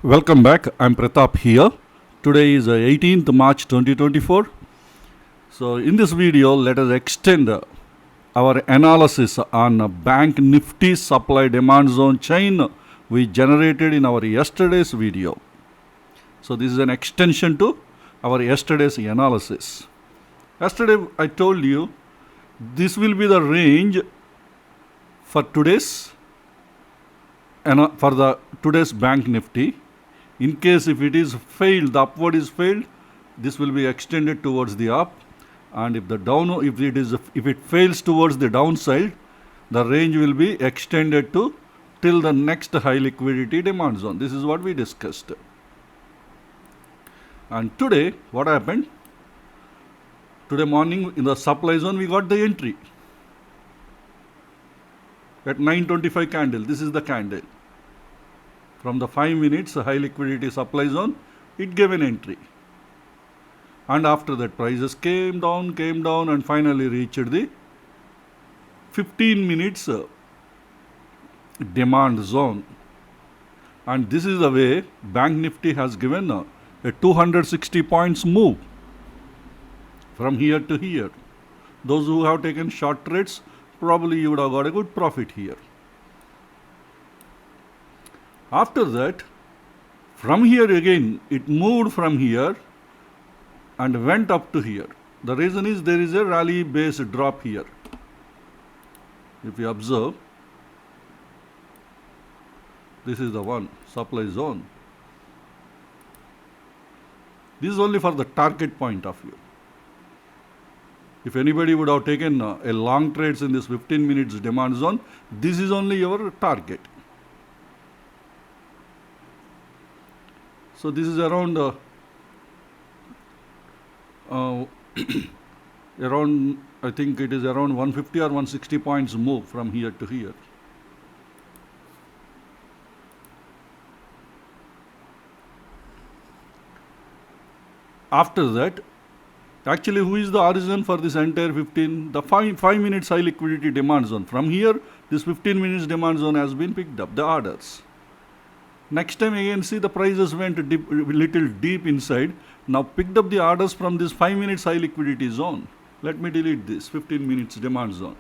Welcome back. I'm Pratap here. Today is 18th March 2024. So in this video, let us extend our analysis on Bank Nifty supply demand zone chain we generated in our yesterday's video. So this is an extension to our yesterday's analysis. Yesterday I told you this will be the range for today's Bank Nifty. In case if it is failed, the upward is failed, this will be extended towards the up, and if it fails towards the downside, the range will be extended to till the next high liquidity demand zone. This is what we discussed. And today, what happened? Today morning in the supply zone, we got the entry at 9:25 candle. This is the candle. From the 5 minutes high liquidity supply zone, it gave an entry. And after that, prices came down and finally reached the 15 minutes demand zone. And this is the way Bank Nifty has given a 260 points move from here to here. Those who have taken short trades, probably you would have got a good profit here. After that, from here again, it moved from here and went up to here. The reason is there is a rally base drop here. If you observe, this is the one, supply zone. This is only for the target point of view. If anybody would have taken a long trades in this 15 minutes demand zone, this is only your target. So this is around I think it is around 150 or 160 points move from here to here. After that, actually who is the origin for this entire 15? The 5 minutes high liquidity demand zone. From here, this 15 minutes demand zone has been picked up, the orders. Next time again, see the prices went little deep inside. Now picked up the orders from this 5 minutes high liquidity zone. Let me delete this 15 minutes demand zone.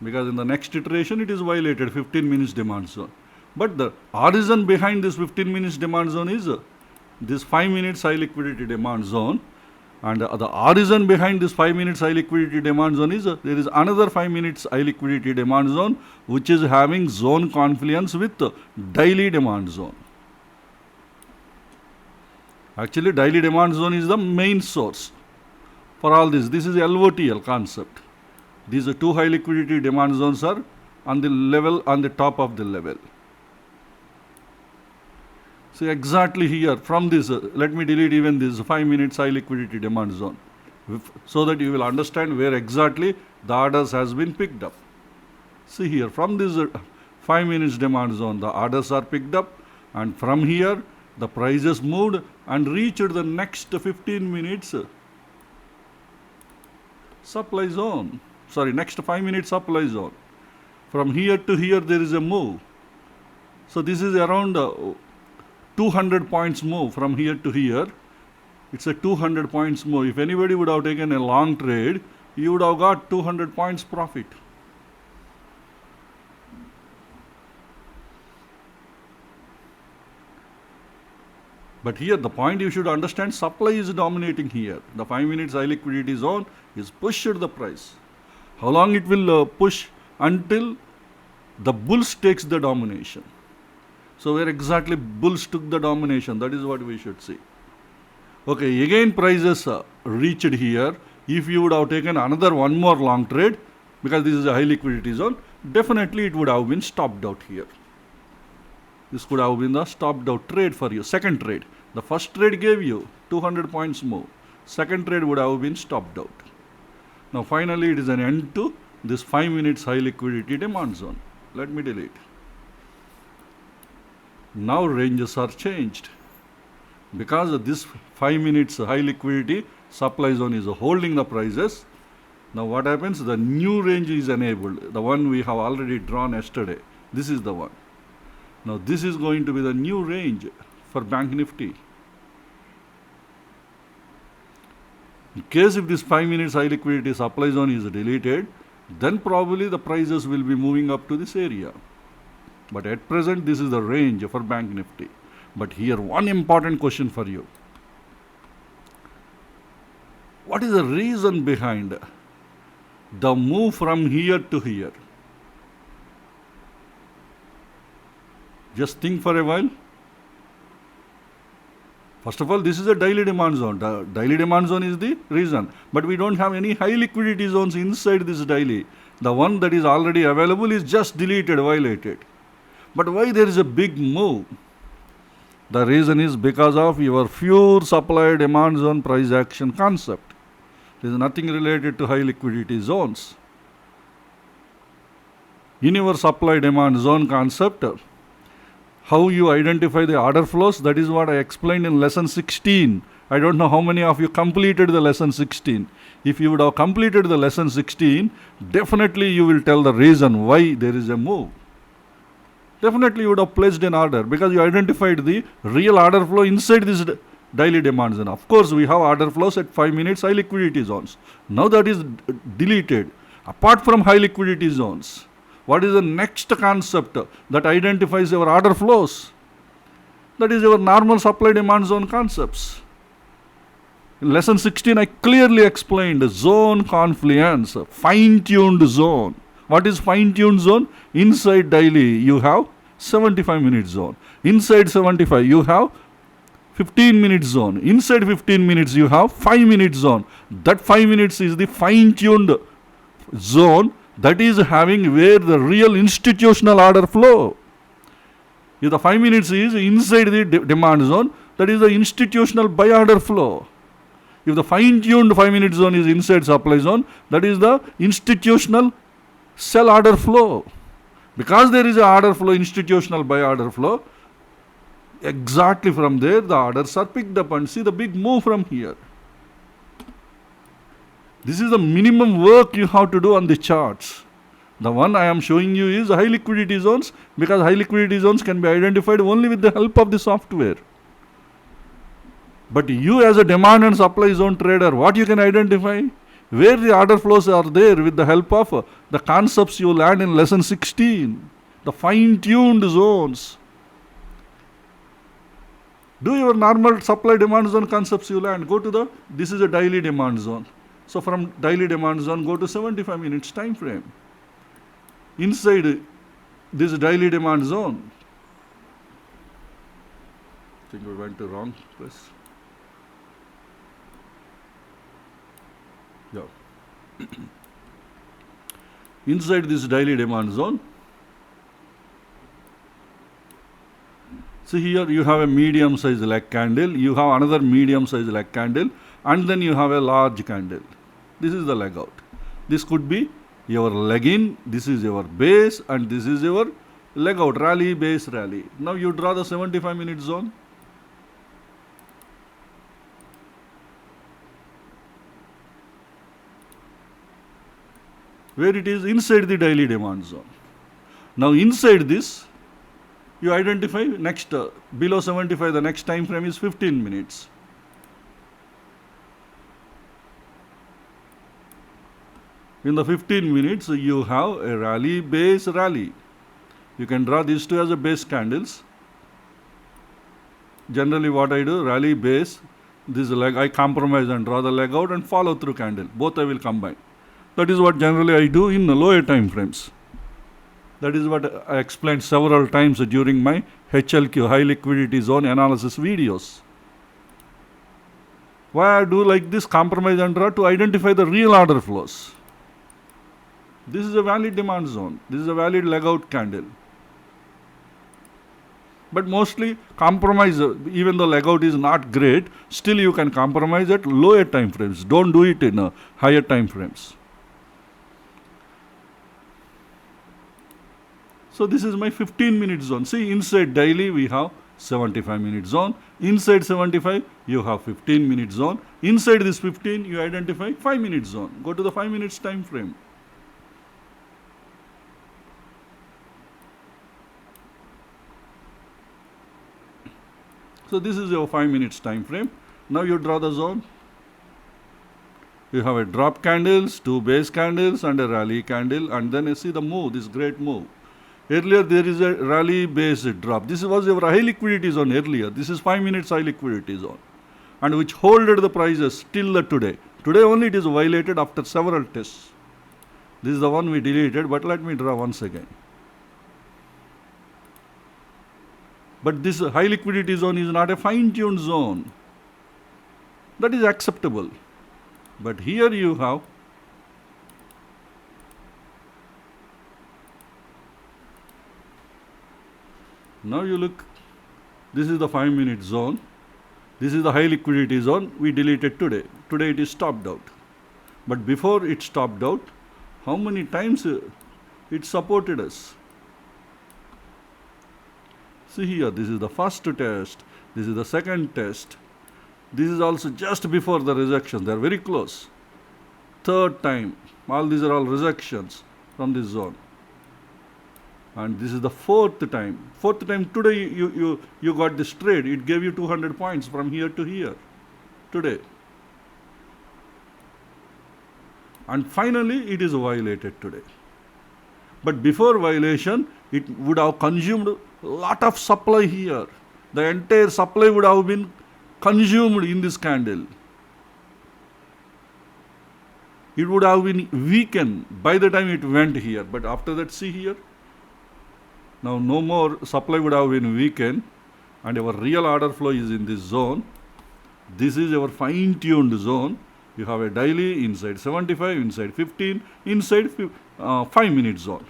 Because in the next iteration, it is violated 15 minutes demand zone. But the origin behind this 15 minutes demand zone is this 5 minutes high liquidity demand zone. And the origin behind this 5 minutes high liquidity demand zone is there is another 5 minutes high liquidity demand zone which is having zone confluence with daily demand zone. Actually, daily demand zone is the main source for all this. This is LOTL concept. These two high liquidity demand zones are on the top of the level. See exactly here from this, let me delete even this 5 minutes high liquidity demand zone so that you will understand where exactly the orders has been picked up. See here from this 5 minutes demand zone, the orders are picked up, and from here the prices moved and reached the next 15 minutes supply zone. Next 5 minutes supply zone. From here to here there is a move. So this is around 200 points move from here to here. It's a 200 points move. If anybody would have taken a long trade, you would have got 200 points profit. But here the point you should understand, supply is dominating here. The 5 minutes high liquidity zone is pushed the price. How long it will push? Until the bulls takes the domination. So where exactly bulls took the domination, that is what we should see. Okay, again prices reached here. If you would have taken another one more long trade, because this is a high liquidity zone, definitely it would have been stopped out here. This could have been the stopped out trade for you. Second trade. The first trade gave you 200 points move. Second trade would have been stopped out. Now finally it is an end to this 5 minutes high liquidity demand zone. Let me delete. Now ranges are changed because of this 5 minutes high liquidity supply zone is holding the prices. Now what happens? The new range is enabled, the one we have already drawn yesterday. This is the one. Now this is going to be the new range for Bank Nifty. In case if this 5 minutes high liquidity supply zone is deleted, then probably the prices will be moving up to this area. But at present, this is the range for Bank Nifty. But here, one important question for you. What is the reason behind the move from here to here? Just think for a while. First of all, this is a daily demand zone. The daily demand zone is the reason. But we don't have any high liquidity zones inside this daily. The one that is already available is just deleted, violated. But why there is a big move? The reason is because of your pure supply demand zone price action concept. There is nothing related to high liquidity zones. In your supply demand zone concept, how you identify the order flows, that is what I explained in lesson 16. I don't know how many of you completed the lesson 16. If you would have completed the lesson 16, definitely you will tell the reason why there is a move. Definitely you would have placed an order because you identified the real order flow inside this daily demand zone. Of course, we have order flows at 5 minutes high liquidity zones. Now that is deleted. Apart from high liquidity zones, what is the next concept that identifies your order flows? That is your normal supply demand zone concepts. In lesson 16, I clearly explained zone confluence, fine-tuned zone. What is fine-tuned zone? Inside daily, you have 75-minute zone. Inside 75, you have 15-minute zone. Inside 15 minutes, you have 5-minute zone. That 5 minutes is the fine-tuned zone that is having where the real institutional order flow. If the 5 minutes is inside the demand zone, that is the institutional buy order flow. If the fine-tuned 5-minute zone is inside supply zone, that is the institutional sell order flow. Because there is a order flow, institutional buy order flow, exactly from there the orders are picked up, and see the big move from here. This is the minimum work you have to do on the charts. The one I am showing you is high liquidity zones, because high liquidity zones can be identified only with the help of the software. But you as a demand and supply zone trader, what you can identify? Where the order flows are there with the help of the concepts you learned in lesson 16, the fine-tuned zones. Do your normal supply demand zone concepts you learned. Go to this is a daily demand zone. So from daily demand zone, go to 75 minutes time frame. Inside this daily demand zone, I think we went to wrong place. Yeah. Inside this daily demand zone, see here you have a medium size leg candle, you have another medium size leg candle, and then you have a large candle. This is the leg out. This could be your leg in, this is your base, and this is your leg out, rally, base, rally. Now you draw the 75-minute zone. Where it is inside the daily demand zone. Now inside this, you identify next, below 75, the next time frame is 15 minutes. In the 15 minutes, you have a rally, base, rally. You can draw these two as a base candles. Generally what I do, rally, base, this leg, I compromise and draw the leg out and follow through candle. Both I will combine. That is what generally I do in the lower time frames. That is what I explained several times during my HLQ, high liquidity zone analysis videos. Why I do like this, compromise and draw, to identify the real order flows. This is a valid demand zone. This is a valid leg out candle. But mostly compromise, even though leg out is not great, still you can compromise at lower time frames. Don't do it in higher time frames. So this is my 15-minute zone. See, inside daily we have 75-minute zone. Inside 75, you have 15-minute zone. Inside this 15, you identify 5-minute zone. Go to the 5 minutes time frame. So this is your 5 minutes time frame. Now you draw the zone. You have a drop candles, 2 base candles and a rally candle, and then you see the move, this great move. Earlier there is a rally based drop. This was your high liquidity zone earlier. This is 5 minutes high liquidity zone, and which holded the prices till the today. Today only it is violated after several tests. This is the one we deleted, but let me draw once again. But this high liquidity zone is not a fine-tuned zone. That is acceptable. But here you have now you look, this is the 5 minute zone. This is the high liquidity zone we deleted today. Today it is stopped out. But before it stopped out, how many times it supported us? See here, this is the first test, this is the second test. This is also just before the rejection, they are very close. Third time, all these are all rejections from this zone. And this is the fourth time. Fourth time today you got this trade, it gave you 200 points from here to here, today. And finally it is violated today. But before violation, it would have consumed a lot of supply here. The entire supply would have been consumed in this candle. It would have been weakened by the time it went here. But after that, see here. Now no more supply would have been weakened, and our real order flow is in this zone. This is our fine-tuned zone. You have a daily inside 75, inside 15, inside 5 minute zone.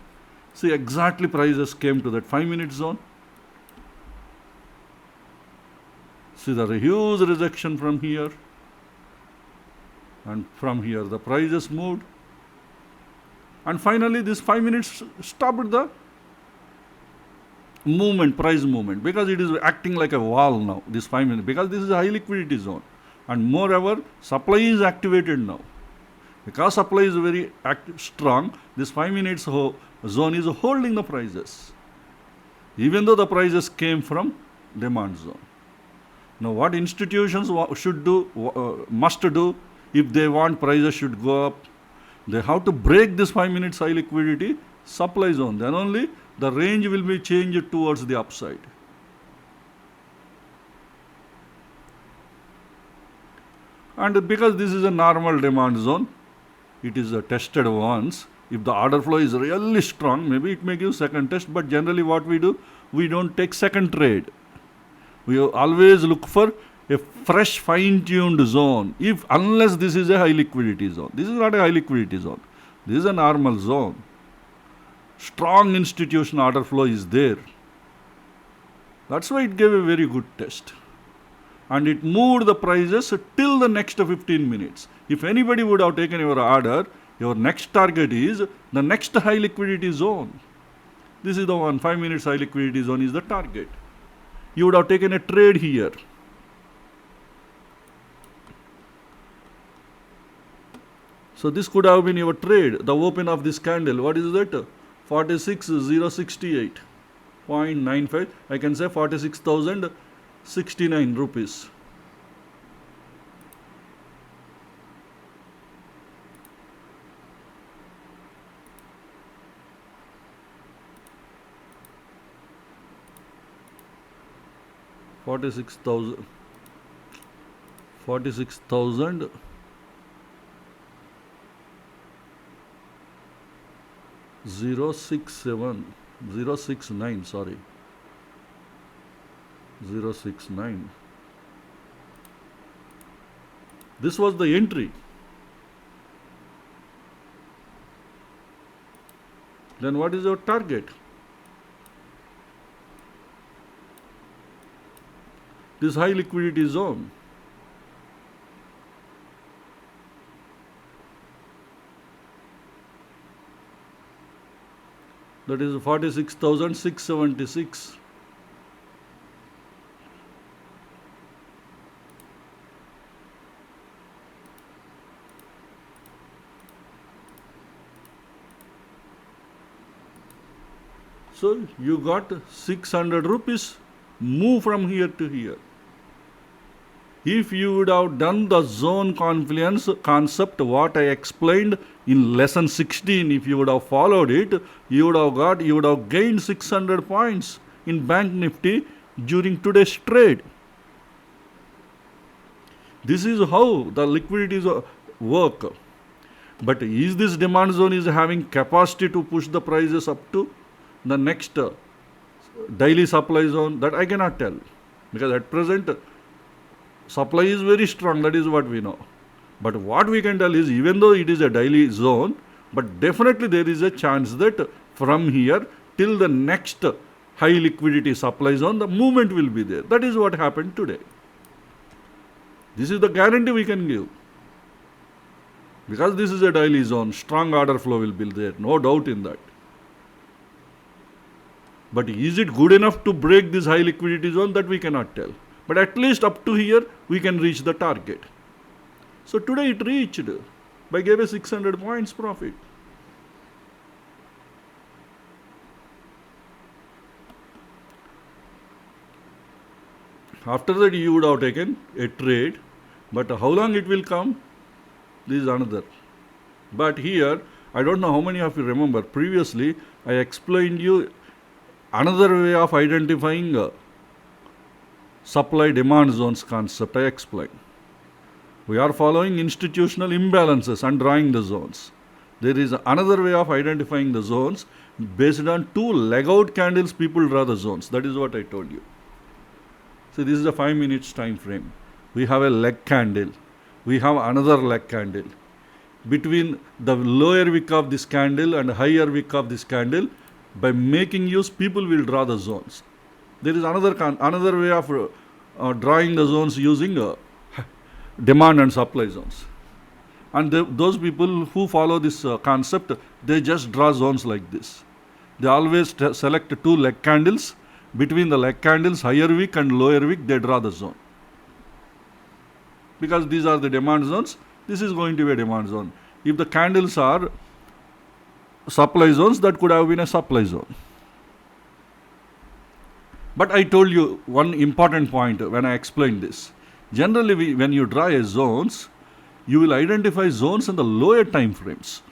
See, exactly prices came to that 5 minute zone. See, there is a huge rejection from here, and from here the prices moved, and finally this 5 minutes stopped the movement, price movement, because it is acting like a wall now, this 5 minutes, because this is a high liquidity zone, and moreover supply is activated now. Because supply is very strong, this 5 minutes zone is holding the prices, even though the prices came from demand zone. Now what institutions should do, must do, if they want prices should go up, they have to break this 5 minutes high liquidity supply zone. Then only the range will be changed towards the upside. And because this is a normal demand zone, it is tested once. If the order flow is really strong, maybe it may give second test, but generally what we do, we don't take second trade. We always look for a fresh fine-tuned zone, unless this is a high liquidity zone. This is not a high liquidity zone. This is a normal zone. Strong institution order flow is there. That's why it gave a very good test. And it moved the prices till the next 15 minutes. If anybody would have taken your order, your next target is the next high liquidity zone. This is the one, 5 minutes high liquidity zone is the target. You would have taken a trade here. So this could have been your trade, the open of this candle. What is that? 46,068.95. I can say 46,069 rupees. $46,000 069, sorry, 069. This was the entry. Then what is your target? This high liquidity zone. That is 46,676. So you got 600 rupees move from here to here. If you would have done the zone confluence concept, what I explained in lesson 16, if you would have followed it, you would have gained 600 points in Bank Nifty during today's trade. This is how the liquidities work. But is this demand zone is having capacity to push the prices up to the next daily supply zone? That I cannot tell, because at present supply is very strong. That is what we know. But what we can tell is, even though it is a daily zone, but definitely there is a chance that from here till the next high liquidity supply zone, the movement will be there. That is what happened today. This is the guarantee we can give. Because this is a daily zone, strong order flow will be there, no doubt in that. But is it good enough to break this high liquidity zone? That we cannot tell. But at least up to here, we can reach the target. So today it reached by gave a 600 points profit. After that, you would have taken a trade, but how long it will come? This is another. But here, I don't know how many of you remember, previously I explained you another way of identifying supply demand zones concept. I explained. We are following institutional imbalances and drawing the zones. There is another way of identifying the zones. Based on 2 leg out candles, people draw the zones. That is what I told you. So this is a 5 minutes time frame. We have a leg candle. We have another leg candle. Between the lower wick of this candle and higher wick of this candle, by making use, people will draw the zones. There is another way of drawing the zones using demand and supply zones. And those people who follow this concept, they just draw zones like this. They always select 2 leg candles. Between the leg candles, higher wick and lower wick, they draw the zone. Because these are the demand zones, this is going to be a demand zone. If the candles are supply zones, that could have been a supply zone. But I told you one important point when I explained this. Generally, when you draw a zones, you will identify zones in the lower time frames.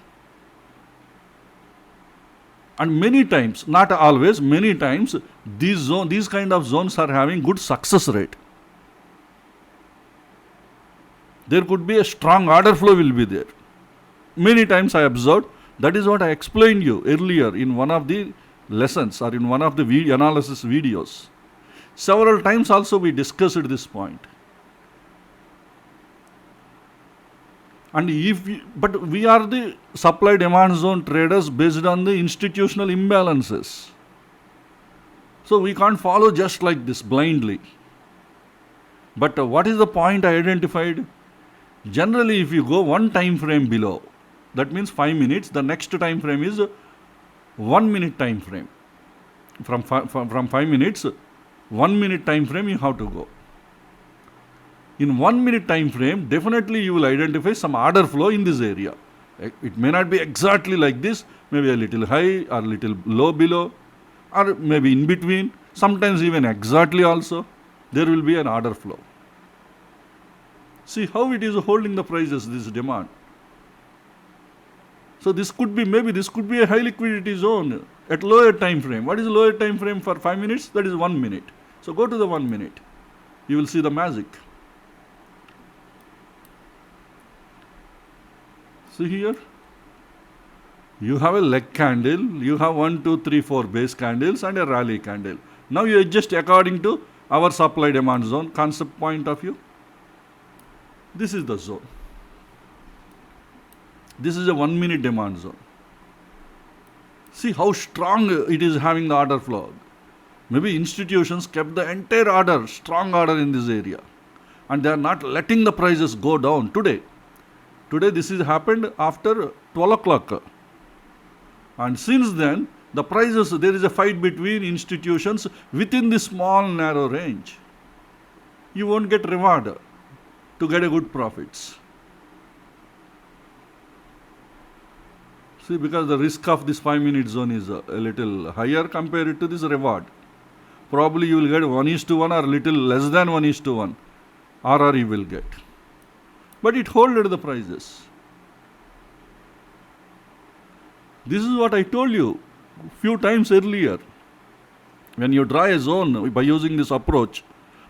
And many times, not always, many times, these kind of zones are having good success rate. There could be a strong order flow will be there. Many times I observed, that is what I explained you earlier in one of the lessons or in one of the analysis videos. Several times also we discussed this point. And but we are the supply demand zone traders based on the institutional imbalances. So we can't follow just like this blindly. But what is the point I identified? Generally, if you go 1 time frame below, that means 5 minutes, the next time frame is 1 minute time frame. From 5 minutes, 1 minute time frame you have to go. In 1 minute time frame, definitely you will identify some order flow in this area. It may not be exactly like this, maybe a little high or a little low below, or maybe in between, sometimes even exactly also, there will be an order flow. See how it is holding the prices, this demand. So this could be, maybe this could be a high liquidity zone at lower time frame. What is lower time frame for 5 minutes? That is 1 minute. So go to the 1 minute. You will see the magic. See here. You have a leg candle. You have 1, 2, 3, 4 base candles and a rally candle. Now you adjust according to our supply demand zone concept point of view. This is the zone. This is a 1 minute demand zone. See how strong it is having the order flow. Maybe institutions kept the entire order, strong order in this area. And they are not letting the prices go down today. Today this has happened after 12 o'clock. And since then, the prices, there is a fight between institutions within this small narrow range. You won't get reward to get a good profits. See, because the risk of this 5 minute zone is a little higher compared to this reward. Probably you will get 1:1 or little less than 1:1. RR you will get. But it holded the prices. This is what I told you few times earlier. When you draw a zone by using this approach,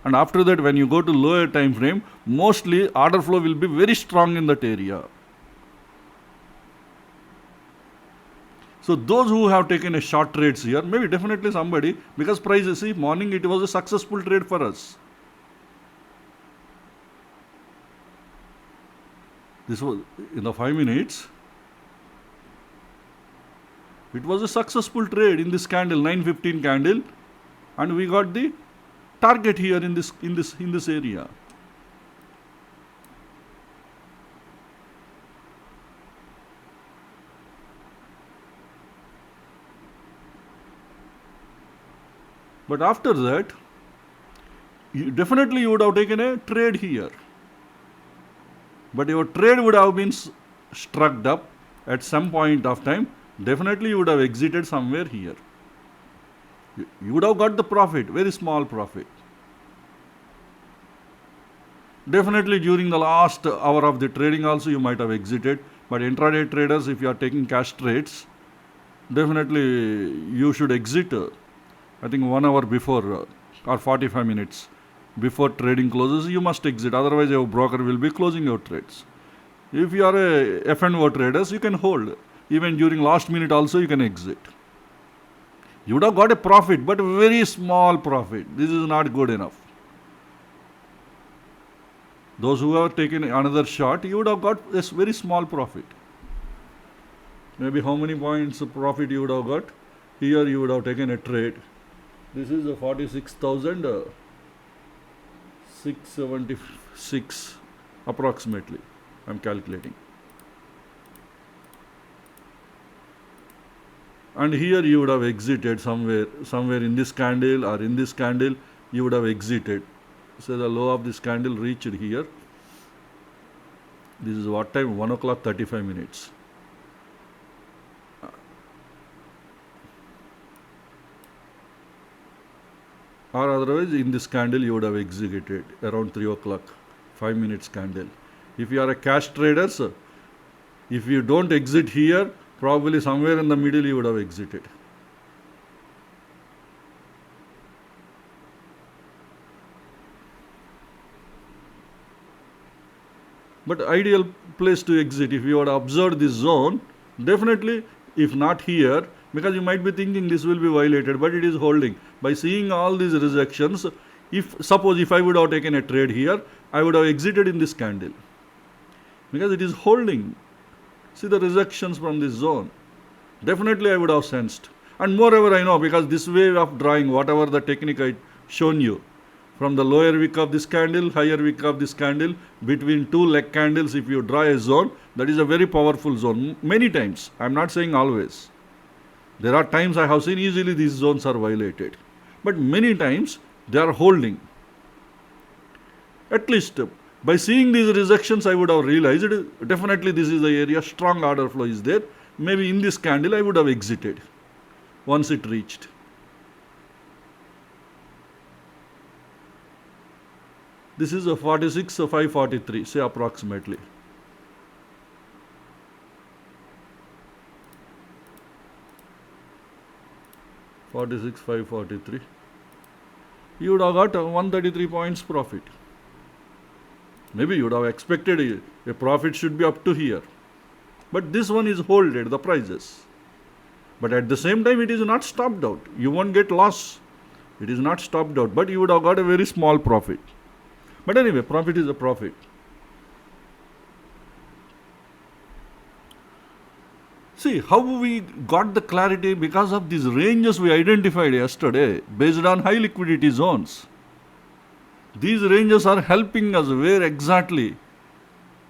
and after that when you go to lower time frame, mostly order flow will be very strong in that area. So those who have taken a short trades here, maybe definitely somebody, because prices, see, morning it was a successful trade for us. This was in the 5 minutes. It was a successful trade in this candle, 9:15 candle, and we got the target here in this area. But after that, definitely you would have taken a trade here. But your trade would have been struck up at some point of time. Definitely you would have exited somewhere here. You would have got the profit, very small profit. Definitely during the last hour of the trading also you might have exited. But intraday traders, if you are taking cash trades, definitely you should exit. I think 1 hour before or 45 minutes before trading closes, you must exit. Otherwise, your broker will be closing your trades. If you are a F&O traders, you can hold. Even during last minute also, you can exit. You would have got a profit, but very small profit. This is not good enough. Those who have taken another shot, you would have got a very small profit. Maybe how many points of profit you would have got? Here you would have taken a trade. This is a 46,676 approximately. I am calculating. And here you would have exited somewhere in this candle or in this candle, you would have exited. So the low of this candle reached here. This is what time? 1 o'clock 35 minutes. Or otherwise in this candle you would have exited around 3 o'clock, 5 minutes candle. If you are a cash trader, if you don't exit here, probably somewhere in the middle you would have exited. But ideal place to exit, if you had observed this zone, definitely if not here, because you might be thinking this will be violated, but it is holding. By seeing all these rejections, suppose if I would have taken a trade here, I would have exited in this candle. Because it is holding. See the rejections from this zone. Definitely I would have sensed. And moreover I know, because this way of drawing, whatever the technique I shown you, from the lower wick of this candle, higher wick of this candle, between two leg candles, if you draw a zone, that is a very powerful zone. Many times, I am not saying always. There are times I have seen easily these zones are violated. But many times they are holding. At least by seeing these rejections, I would have realized definitely this is the area, strong order flow is there. Maybe in this candle I would have exited once it reached. This is a 46,543, say approximately. $46,543. You would have got 133 points profit. Maybe you would have expected a profit should be up to here. But this one is holded, the prices. But at the same time, it is not stopped out. You won't get loss. It is not stopped out. But you would have got a very small profit. But anyway, profit is a profit. See, how we got the clarity because of these ranges we identified yesterday based on high liquidity zones. These ranges are helping us where exactly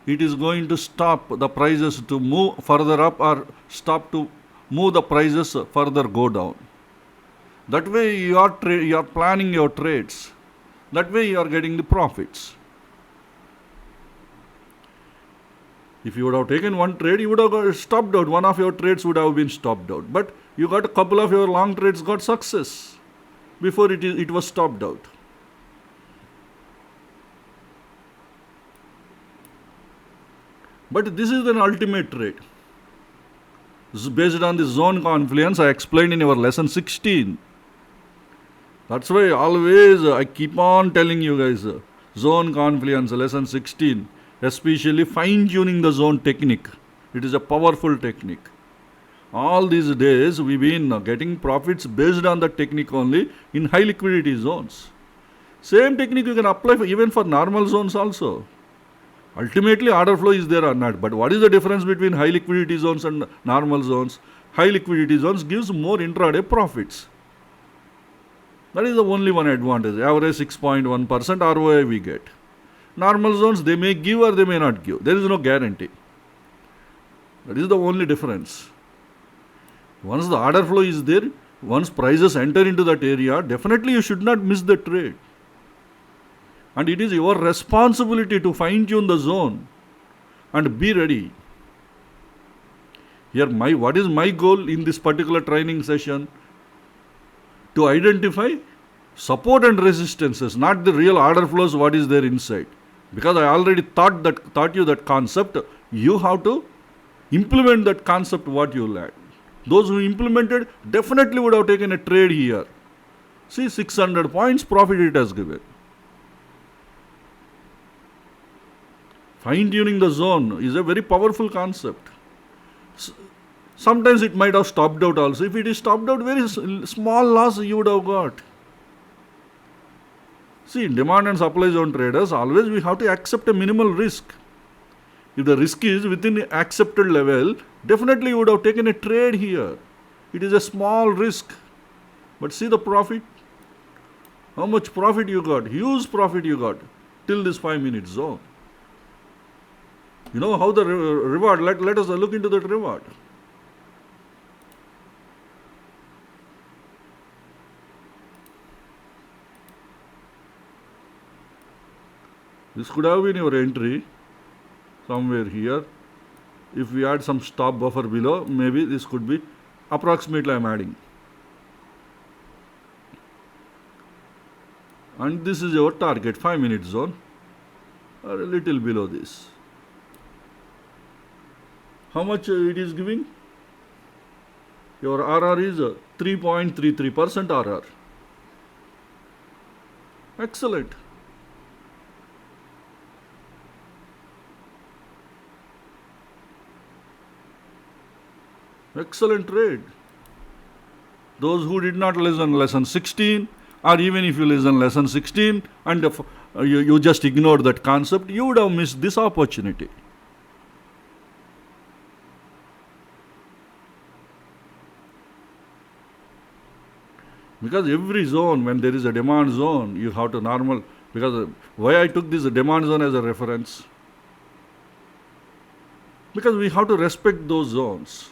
it is going to stop the prices to move further up or stop to move the prices further go down. That way you are planning your trades. That way you are getting the profits. If you would have taken one trade, you would have got stopped out. One of your trades would have been stopped out. But you got a couple of your long trades got success before it was stopped out. But this is an ultimate trade. This is based on the zone confluence I explained in your lesson 16. That's why always I keep on telling you guys, zone confluence, lesson 16, especially fine-tuning the zone technique. It is a powerful technique. All these days we've been getting profits based on the technique only in high liquidity zones. Same technique you can apply even for normal zones also. Ultimately order flow is there or not, but what is the difference between high liquidity zones and normal zones? High liquidity zones gives more intraday profits. That is the only one advantage. Average 6.1% ROI we get. Normal zones, they may give or they may not give. There is no guarantee. That is the only difference. Once the order flow is there, once prices enter into that area, definitely you should not miss the trade. And it is your responsibility to fine-tune the zone and be ready. Here, what is my goal in this particular training session? To identify support and resistances, not the real order flows, what is there inside. Because I already taught you that concept, you have to implement that concept what you learned. Those who implemented definitely would have taken a trade here. See, 600 points profit it has given. Fine-tuning the zone is a very powerful concept. Sometimes it might have stopped out also. If it is stopped out, very small loss you would have got. See, demand and supply zone traders, always we have to accept a minimal risk. If the risk is within accepted level, definitely you would have taken a trade here. It is a small risk. But see the profit. How much profit you got? Huge profit you got till this 5-minute zone. You know how the reward, let us look into that reward. This could have been your entry somewhere here. If we add some stop buffer below, maybe this could be approximately I am adding. And this is your target 5-minute zone, or a little below this. How much it is giving? Your RR is 3.33% RR. Excellent. Excellent trade. Those who did not listen lesson 16, or even if you listen lesson 16 and you just ignored that concept, you would have missed this opportunity. Because every zone, when there is a demand zone, you have to normal. Because why I took this demand zone as a reference? Because we have to respect those zones.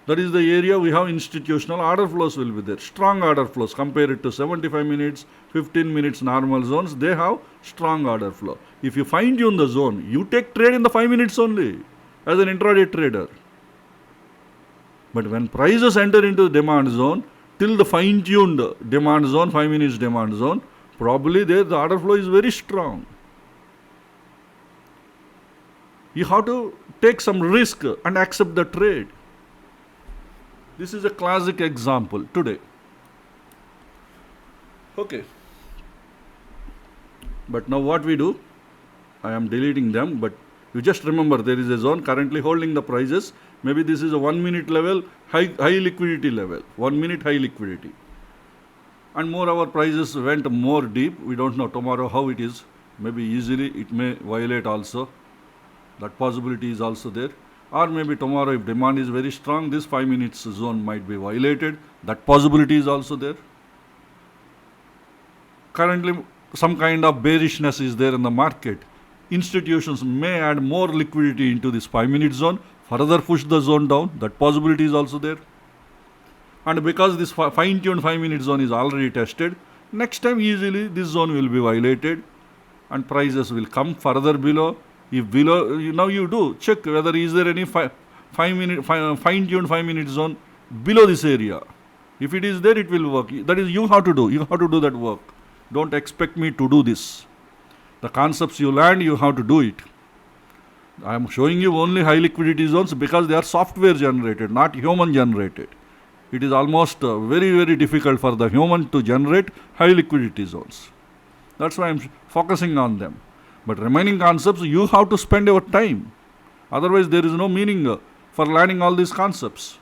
That is the area we have institutional order flows will be there. Strong order flows compared to 75 minutes, 15 minutes normal zones, they have strong order flow. If you fine tune the zone, you take trade in the 5 minutes only as an intraday trader. But when prices enter into the demand zone, till the fine tuned demand zone, 5 minutes demand zone, probably there the order flow is very strong. You have to take some risk and accept the trade. This is a classic example today. Okay. But now what we do, I am deleting them, but you just remember there is a zone currently holding the prices. Maybe this is a 1 minute level, high liquidity level, 1 minute high liquidity. And more our prices went more deep. We don't know tomorrow how it is. Maybe easily it may violate also. That possibility is also there. Or maybe tomorrow if demand is very strong, this 5 minutes zone might be violated. That possibility is also there. Currently some kind of bearishness is there in the market. Institutions may add more liquidity into this 5 minute zone, further push the zone down. That possibility is also there. And because this fine-tuned 5 minute zone is already tested, next time easily this zone will be violated and prices will come further below. If below, now you do check whether is there any fine-tuned 5 minute zone below this area. If it is there, it will work. That is you have to do. You have to do that work. Don't expect me to do this. The concepts you learn, you have to do it. I am showing you only high liquidity zones because they are software generated, not human generated. It is almost very, very difficult for the human to generate high liquidity zones. That's why I am focusing on them. But remaining concepts, you have to spend your time. Otherwise, there is no meaning for learning all these concepts.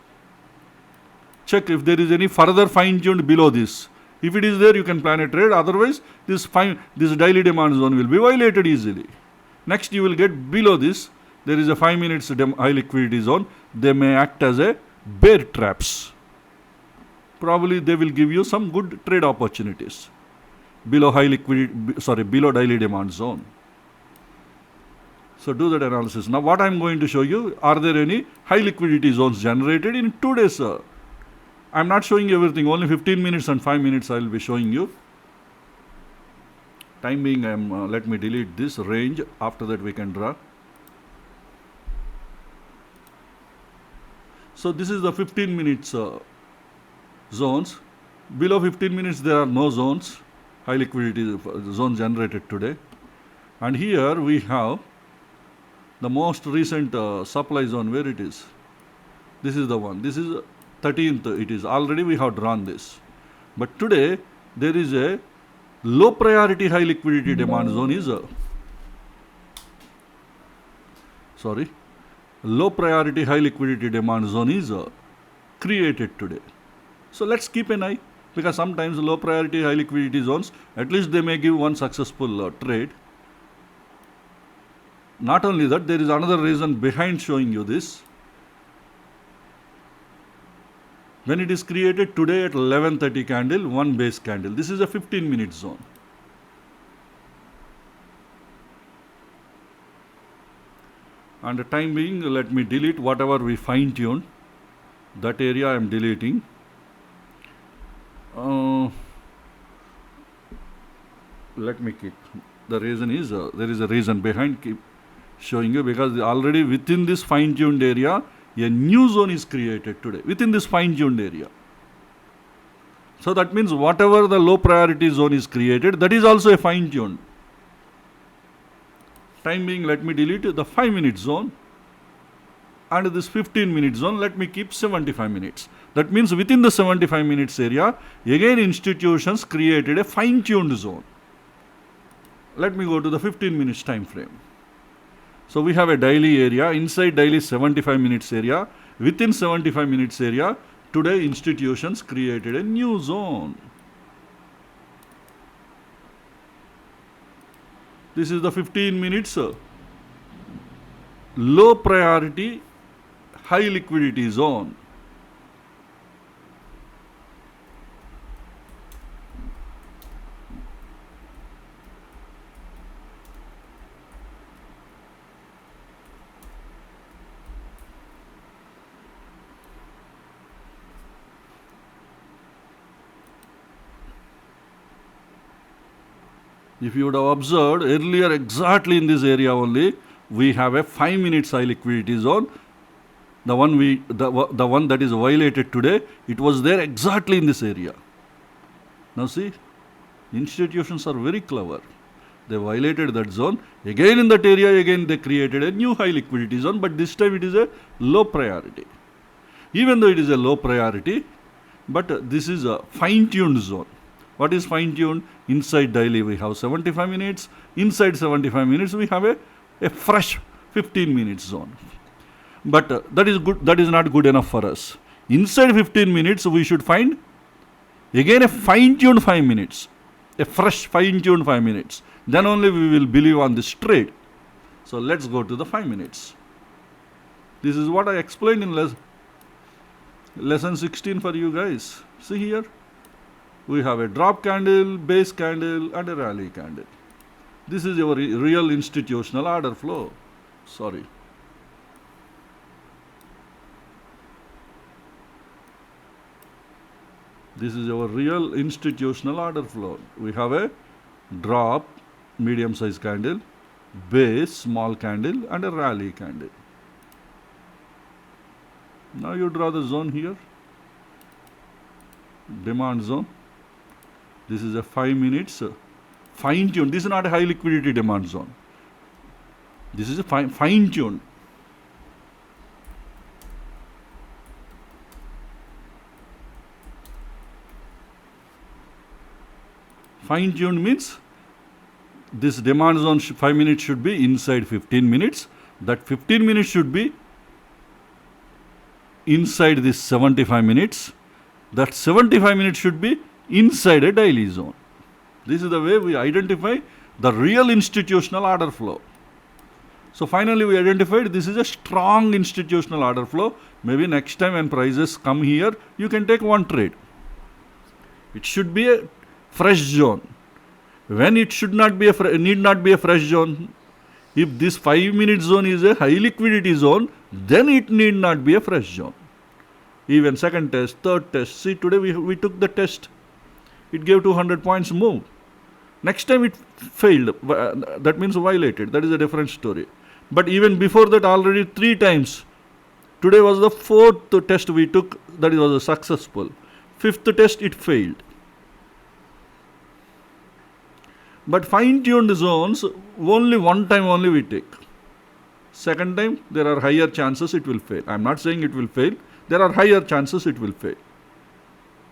Check if there is any further fine-tuned below this. If it is there, you can plan a trade. Otherwise, this daily demand zone will be violated easily. Next, you will get below this. There is a 5 minutes high liquidity zone. They may act as a bear traps. Probably they will give you some good trade opportunities below below daily demand zone. So do that analysis. Now what I am going to show you, are there any high liquidity zones generated in 2 days? I am not showing you everything, only 15 minutes and 5 minutes I will be showing you. Time being, let me delete this range. After that we can draw. So this is the 15 minutes zones. Below 15 minutes there are no zones, high liquidity zones generated today. And here we have the most recent supply zone. Where it is? This is the one. This is 13th. It is already we have drawn this. But today there is a low priority high liquidity demand zone is low priority high liquidity demand zone is created today. So let's keep an eye, because sometimes low priority high liquidity zones, at least they may give one successful trade. Not only that, there is another reason behind showing you this. When it is created today at 11:30 candle, one base candle. This is a 15-minute zone. And the time being, let me delete whatever we fine-tuned. That area I am deleting. Let me keep. The reason is, there is a reason behind keep showing you, because already within this fine-tuned area, a new zone is created today, within this fine-tuned area. So that means whatever the low priority zone is created, that is also a fine-tuned. Time being, let me delete the 5-minute zone. And this 15-minute zone, let me keep 75 minutes. That means within the 75 minutes area, again institutions created a fine-tuned zone. Let me go to the 15 minutes time frame. So we have a daily area, inside daily 75 minutes area. Within 75 minutes area, today institutions created a new zone. This is the 15 minutes low priority high liquidity zone. If you would have observed earlier, exactly in this area only, we have a 5 minutes high liquidity zone. The one that is violated today, it was there exactly in this area. Now see, institutions are very clever. They violated that zone. Again in that area, again they created a new high liquidity zone, but this time it is a low priority. Even though it is a low priority, but this is a fine-tuned zone. What is fine-tuned? Inside daily we have 75 minutes. Inside 75 minutes we have a fresh 15 minutes zone. But that is good. That is not good enough for us. Inside 15 minutes we should find again a fine-tuned 5 minutes. A fresh fine-tuned 5 minutes. Then only we will believe on this trade. So let's go to the 5 minutes. This is what I explained in lesson 16 for you guys. See here. We have a drop candle, base candle, and a rally candle. This is your real institutional order flow. Sorry. This is our real institutional order flow. We have a drop, medium size candle, base, small candle, and a rally candle. Now you draw the zone here. Demand zone. This is a 5 minutes fine-tuned. This is not a high liquidity demand zone. This is a fine-tuned. Fine-tuned means this demand zone 5 minutes should be inside 15 minutes. That 15 minutes should be inside this 75 minutes. That 75 minutes should be inside a daily zone. This is the way we identify the real institutional order flow. So finally we identified this is a strong institutional order flow. Maybe next time when prices come here, you can take one trade. It should be a fresh zone. When it should not be need not be a fresh zone. If this 5-minute zone is a high liquidity zone, then it need not be a fresh zone. Even second test, third test. See, today we took the test. It gave 200 points move. Next time it failed. That means violated. That is a different story. But even before that, already 3 times. Today was the 4th test we took. That was successful. 5th test, it failed. But fine-tuned zones, only one time only we take. Second time, there are higher chances it will fail. I am not saying it will fail. There are higher chances it will fail.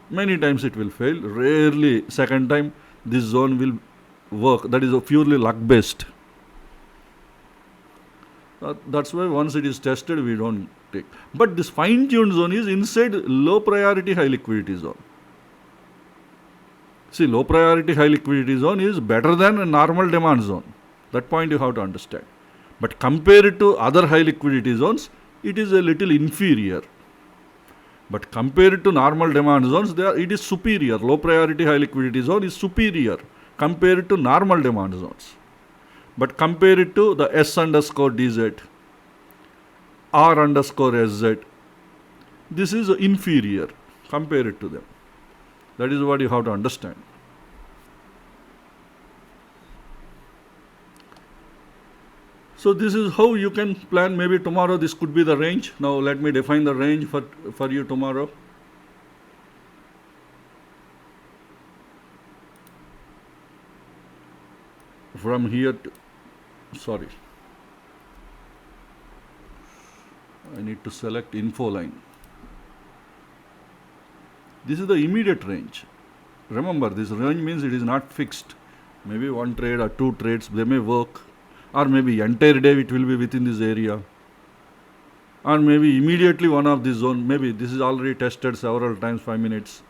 Many times it will fail. Rarely, second time, this zone will work. That is a purely luck-based. That's why once it is tested, we don't take. But this fine-tuned zone is inside low priority, high liquidity zone. See, low priority, high liquidity zone is better than a normal demand zone. That point you have to understand. But compared to other high liquidity zones, it is a little inferior. But compared to normal demand zones, it is superior. Low priority, high liquidity zone is superior compared to normal demand zones. But compared to the S underscore DZ, R underscore SZ, this is inferior compared to them. That is what you have to understand. So this is how you can plan. Maybe tomorrow this could be the range. Now let me define the range for you tomorrow. From here to, sorry, I need to select info line. This is the immediate range. Remember, this range means it is not fixed. Maybe one trade or 2 trades, they may work. Or maybe entire day it will be within this area. Or maybe immediately one of this zone. Maybe this is already tested several times, 5 minutes.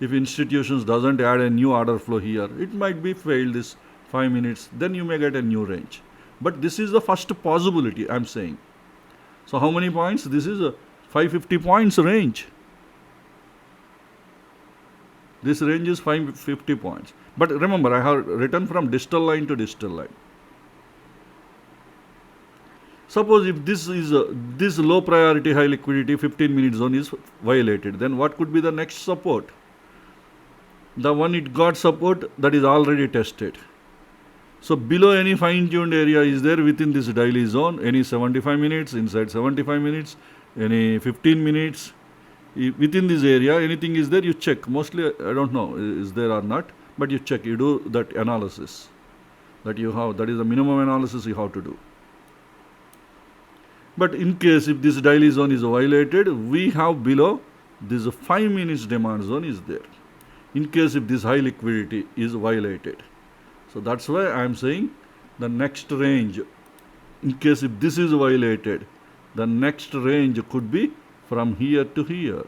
If institutions doesn't add a new order flow here, it might be failed this 5 minutes. Then you may get a new range. But this is the first possibility I am saying. So how many points? This is a 550 points range. This range is 550 points. But remember, I have written from distal line to distal line. Suppose if this is this low priority, high liquidity 15-minute zone is violated, then what could be the next support? The one it got support, that is already tested. So below any fine-tuned area is there within this daily zone, any 75 minutes, inside 75 minutes, any 15 minutes. Within this area, anything is there, you check. Mostly, I don't know, is there or not, but you check, you do that analysis that you have. That is the minimum analysis you have to do. But in case if this daily zone is violated, we have below this 5 minutes demand zone is there. In case if this high liquidity is violated. So that's why I am saying the next range, in case if this is violated, the next range could be from here to here.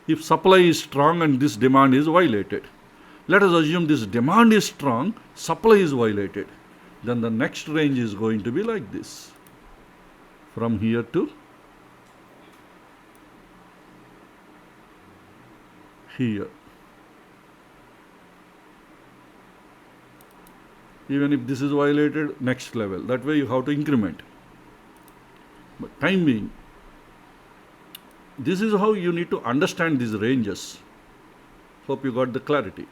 If supply is strong and this demand is violated, let us assume this demand is strong, supply is violated, then the next range is going to be like this, from here to here. Even if this is violated, next level. That way you have to increment. But time being, this is how you need to understand these ranges. Hope you got the clarity.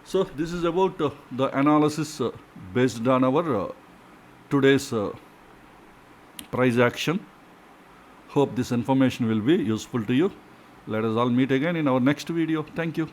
So this is about the analysis based on our today's price action. Hope this information will be useful to you. Let us all meet again in our next video. Thank you.